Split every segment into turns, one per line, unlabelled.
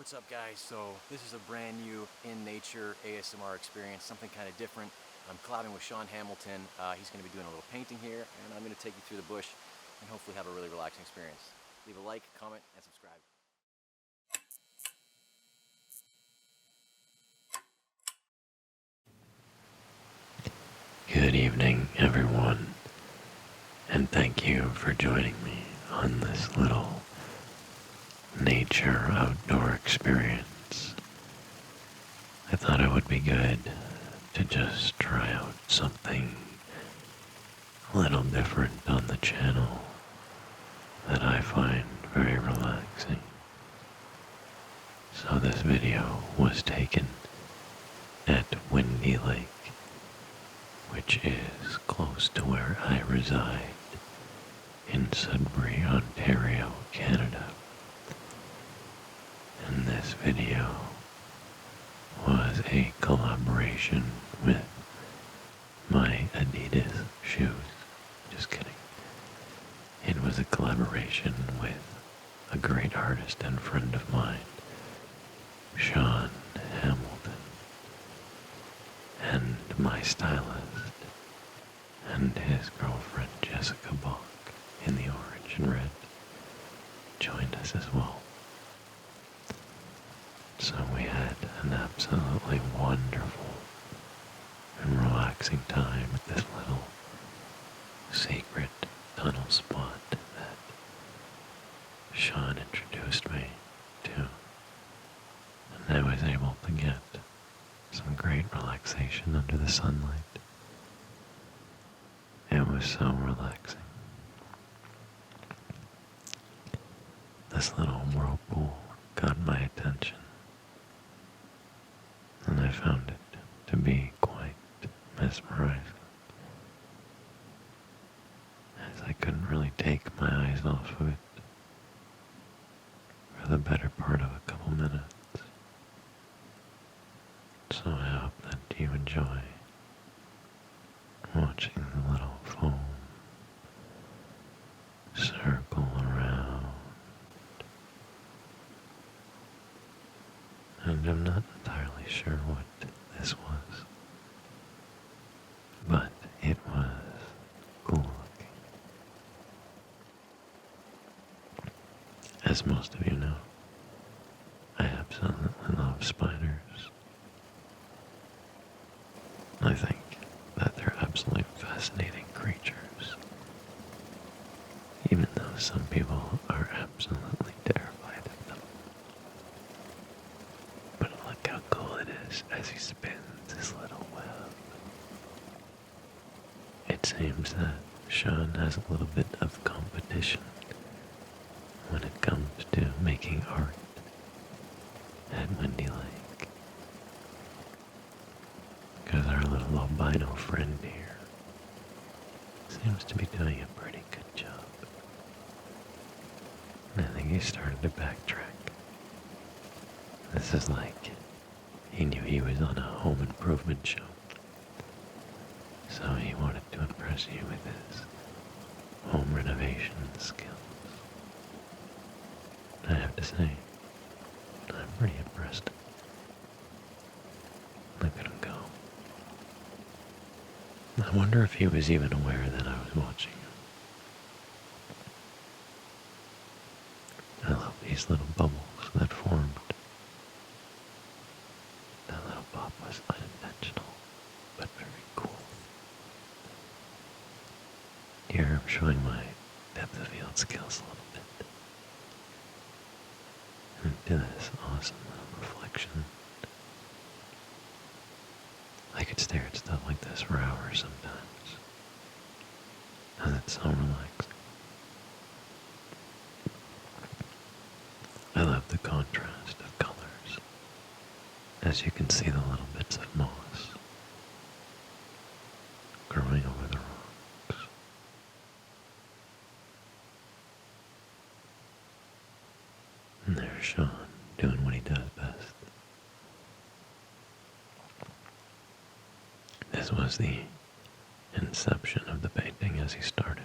What's up, guys? So this is a brand new in nature ASMR experience, something kind of different. I'm collabing with Sean Hamilton. He's going to be doing a little painting here, and I'm going to take you through the bush and hopefully have a really relaxing experience. Leave a like, comment, and subscribe.
Good evening, everyone, and thank you for joining me on this little nature outdoor experience. I thought it would be good to just try out something a little different on the channel that I find very relaxing. So this video was taken at Windy Lake, which is close to where I reside in Sudbury, Ontario, Canada. And this video was a collaboration with my Adidas shoes. Just kidding. It was a collaboration with a great artist and friend of mine, Sean Hamilton, and my stylist, and his girlfriend Jessica Bach in the orange and red joined us as well. So we had an absolutely wonderful and relaxing time at this little secret tunnel spot that Sean introduced me to, and I was able to get some great relaxation under the sunlight. It was so relaxing. This little whirlpool got my attention, and I found it to be quite mesmerizing, as I couldn't really take my eyes off of it for the better part of a couple minutes. So I hope that you enjoy watching the little foam circle around. And I'm not entirely sure what this was, but it was cool looking. As most of you know, I absolutely love spiders. I think that they're absolutely fascinating creatures, even though some people are absolutely terrified of them. But look how cool it is as he spins his little web. It seems that Sean has a little bit of competition when it comes to making art at Windy Lake, because our little albino friend here seems to be doing a pretty good job. And I think he started to backtrack. This is like he knew he was on a home improvement show, so he wanted to impress you with his home renovation skills. I have to say, I'm pretty impressed. Look at him go. I wonder if he was even aware that I was watching him. I love these little bubbles that formed. That little pop was unintentional, but very cool. Here I'm showing my depth of field skills a little bit. Into this awesome little reflection. I could stare at stuff like this for hours sometimes, and it's so relaxing. I love the contrast of colors, as you can see the little bits of moss growing over the rocks. And there's Sean doing what he does best. This was the inception of the painting as he started.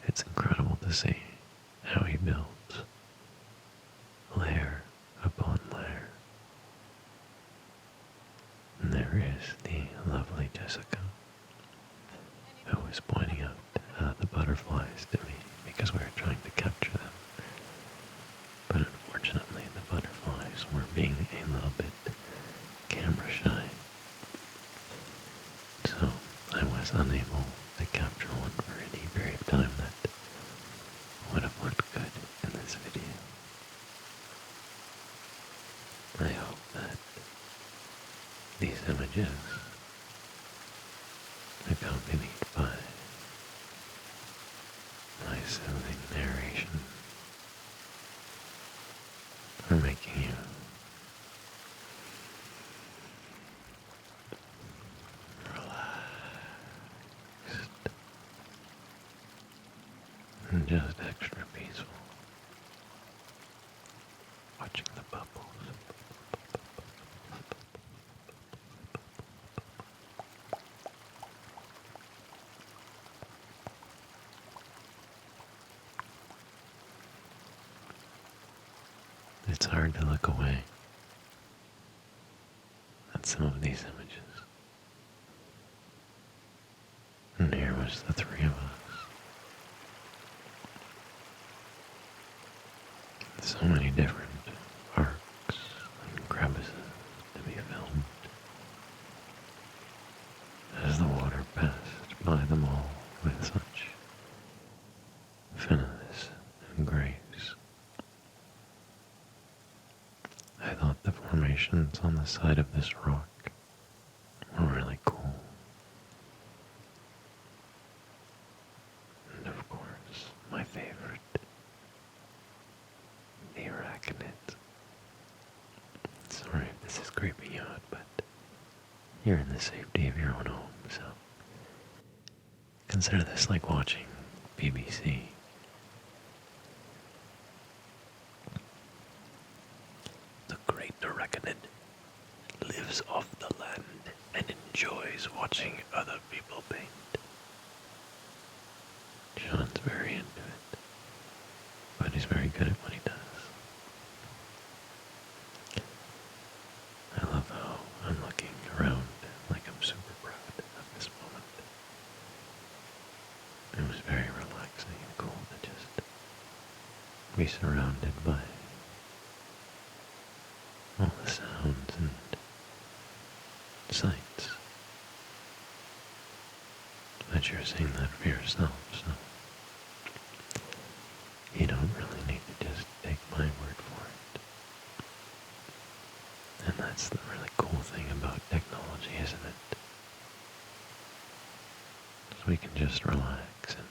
It's incredible to see how he builds videos ago, who was pointing out the butterflies to me because we were trying to capture them. But unfortunately, the butterflies were being a little bit camera shy, so I was unable to capture one for any period of time that would have looked good in this video. I hope that these images, accompanied by my soothing narration, are making you relaxed and just extra peaceful, watching the bubbles. It's hard to look away at some of these images. And here was the three of us. So many different arcs and crevices to be filmed as the water passed by them all with such finesse and grace. I thought the formations on the side of this rock were really cool. And of course, my favorite, the arachnids. Sorry if this is creeping you out, but you're in the safety of your own home, so consider this like watching BBC. The great arachnid lives off the land and enjoys watching other people paint. Sean's very into it, but he's very good at what he does. I love how I'm looking around like I'm super proud of this moment. It was very relaxing and cool to just be surrounded by all the sounds and sights. But you're seeing that for yourself, so you don't really need to just take my word for it. And that's the really cool thing about technology, isn't it? So we can just relax in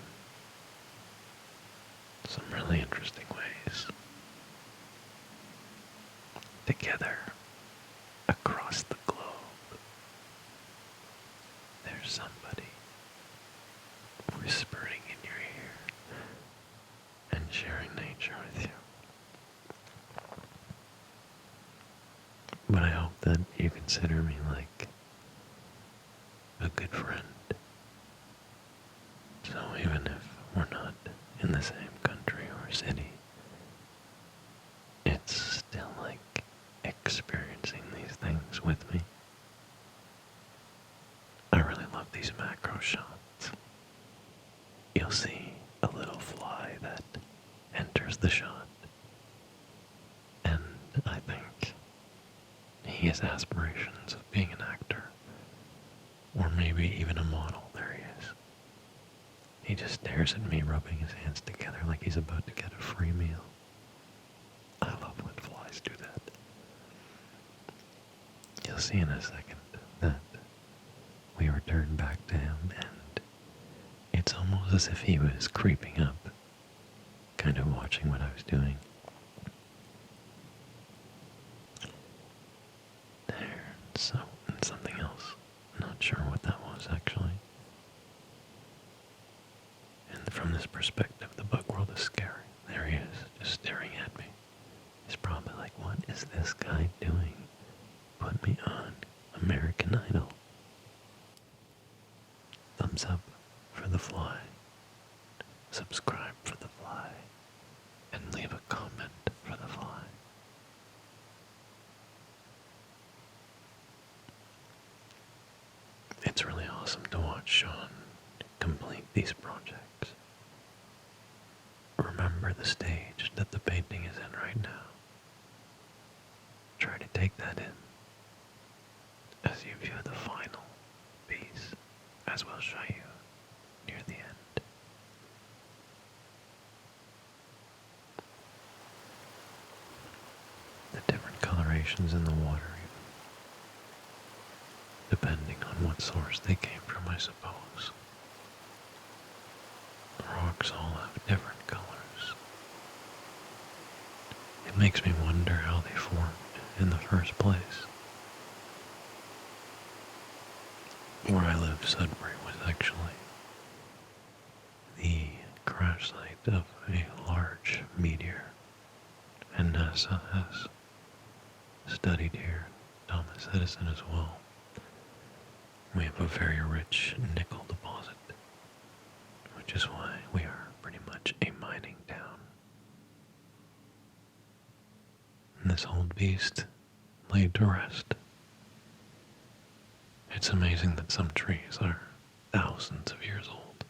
some really interesting ways. Together, across the globe, there's somebody whispering in your ear and sharing nature with you. But I hope that you consider me like a good friend. So even if we're not in the same country or city, it's still like experiencing these things with me. I really love these macro shots. You'll see a little fly that enters the shot, and I think he has aspirations of being an actor, or maybe even a model. There he is. He just stares at me, rubbing his hands together like he's about to get a free meal. I love when flies do that. You'll see in a second that we return back to him, and it's almost as if he was creeping up, kind of watching what I was doing. There, so, and something else. Not sure what that was, actually. And from this perspective, the bug world is scary. There he is, just staring at me. He's probably like, what is this guy doing? Put me on American Idol. Thumbs up for the fly. Subscribe for the fly. And leave a comment for the fly. It's really awesome to watch Sean complete these projects. Remember the stage that the painting is in right now. Try to take that in as you view the final piece, as we'll show you near the end. The different colorations in the water, depending on what source they came from, I suppose. The rocks all have different colors. It makes me wonder how they formed in the first place. Where I live, Sudbury was actually the crash site of a large meteor, and NASA has studied here, Thomas Edison as well. We have a very rich nickel deposit, which is why we are pretty much a mining town. And this old beast laid to rest. It's amazing that some trees are thousands of years old.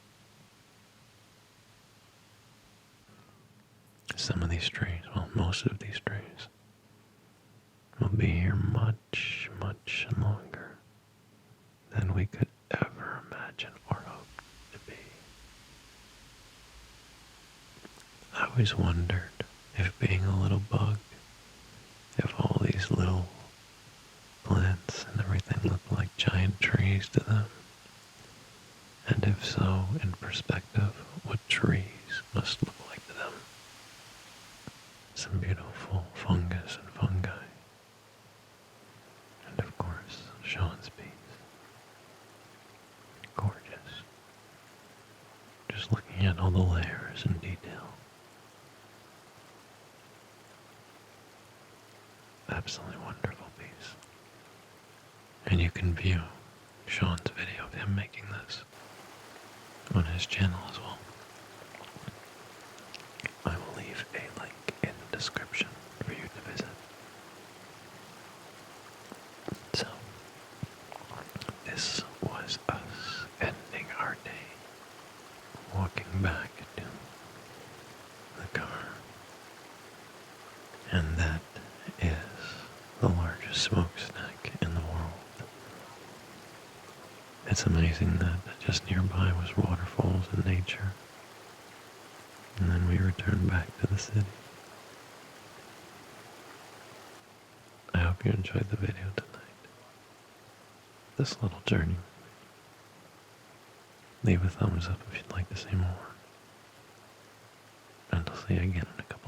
Some of these trees, well, most of these trees, will be here much, much longer than we could ever imagine or hope to be. I always wondered if being a little bug, if all these little plants and everything looked like giant trees to them, and if so, in perspective, what trees must look like to them. Some beautiful fungus and fungi, and of course, Sean's bees. Gorgeous. Just looking at all the layers in detail. Absolutely wonderful piece. And you can view Sean's video of him making this on his channel as well. I will leave a link in the description for you to visit. So, this was us ending our day, walking back to the car. And that is the largest smokestack in the world. It's amazing that just nearby was waterfalls and nature. And then we returned back to the city. I hope you enjoyed the video tonight. This little journey. Leave a thumbs up if you'd like to see more. And I'll see you again in a couple